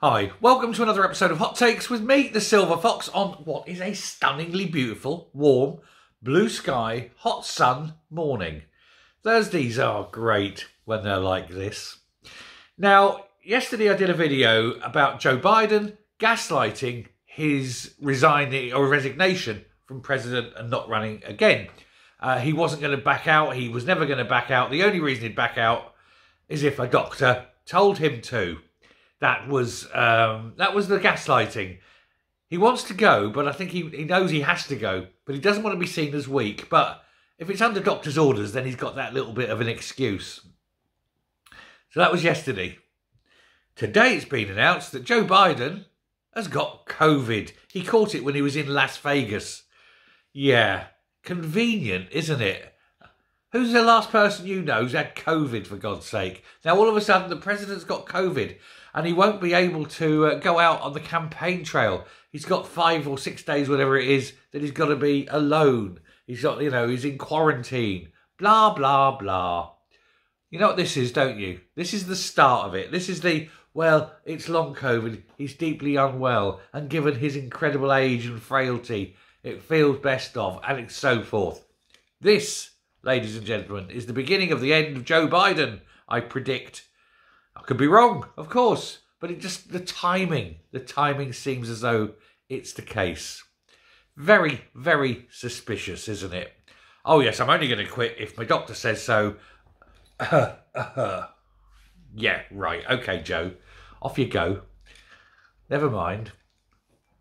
Hi, welcome to another episode of Hot Takes with me, the Silver Fox, on what is a stunningly beautiful, warm, blue sky, hot sun morning. Thursdays are great when they're like this. Now, yesterday I did a video about Joe Biden gaslighting his resignation from president and not running again. He wasn't going to back out. He was never going to back out. The only reason he'd back out is if a doctor told him to. That was the gaslighting. He wants to go, but I think he knows he has to go. But he doesn't want to be seen as weak. But if it's under doctor's orders, then he's got that little bit of an excuse. So that was yesterday. Today it's been announced that Joe Biden has got COVID. He caught it when he was in Las Vegas. Yeah, convenient, isn't it? Who's the last person you know who's had COVID, for God's sake? Now, all of a sudden, the president's got COVID and he won't be able to go out on the campaign trail. He's got 5 or 6 days, whatever it is, that he's got to be alone. He's got, he's in quarantine. Blah, blah, blah. You know what this is, don't you? This is the start of it. This is it's long COVID. He's deeply unwell. And given his incredible age and frailty, it feels best of, and so forth. This, ladies and gentlemen, is the beginning of the end of Joe Biden, I predict. I could be wrong, of course, but the timing seems as though it's the case. Very, very suspicious, isn't it? Oh yes, I'm only going to quit if my doctor says so. Yeah, right. Okay, Joe, off you go. Never mind.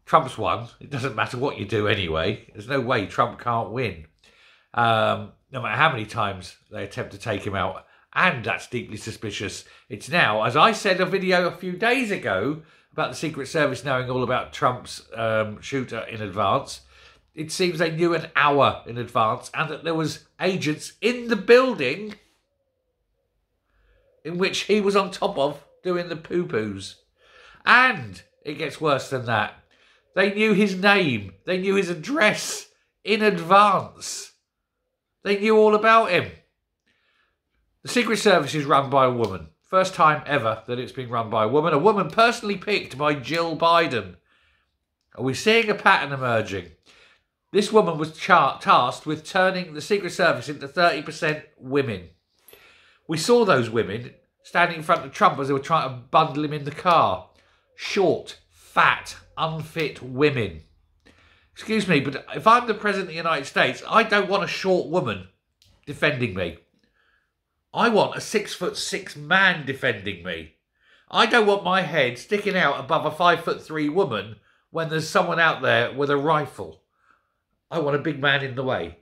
Trump's won. It doesn't matter what you do anyway. There's no way Trump can't win. No matter how many times they attempt to take him out. And that's deeply suspicious. It's now, as I said a video a few days ago about the Secret Service knowing all about Trump's shooter in advance, it seems they knew an hour in advance and that there was agents in the building in which he was on top of doing the poo-poos. And it gets worse than that. They knew his name. They knew his address in advance. They knew all about him. The Secret Service is run by a woman. First time ever that it's been run by a woman. A woman personally picked by Jill Biden. Are we seeing a pattern emerging? This woman was tasked with turning the Secret Service into 30% women. We saw those women standing in front of Trump as they were trying to bundle him in the car. Short, fat, unfit women. Excuse me, but if I'm the President of the United States, I don't want a short woman defending me. I want a 6'6" man defending me. I don't want my head sticking out above a 5'3" woman when there's someone out there with a rifle. I want a big man in the way.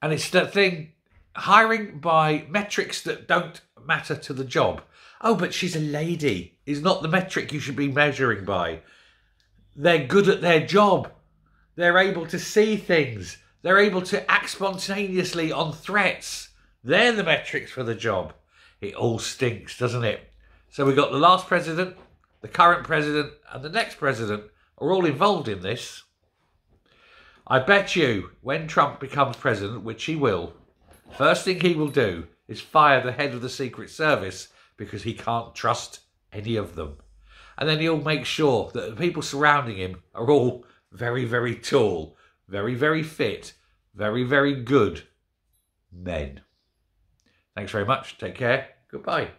And it's that thing, hiring by metrics that don't matter to the job. Oh, but she's a lady is not the metric you should be measuring by. They're good at their job. They're able to see things. They're able to act spontaneously on threats. They're the metrics for the job. It all stinks, doesn't it? So we've got the last president, the current president, and the next president are all involved in this. I bet you when Trump becomes president, which he will, first thing he will do is fire the head of the Secret Service because he can't trust any of them. And then he'll make sure that the people surrounding him are all very, very tall, very, very fit, very, very good men. Thanks very much. Take care. Goodbye.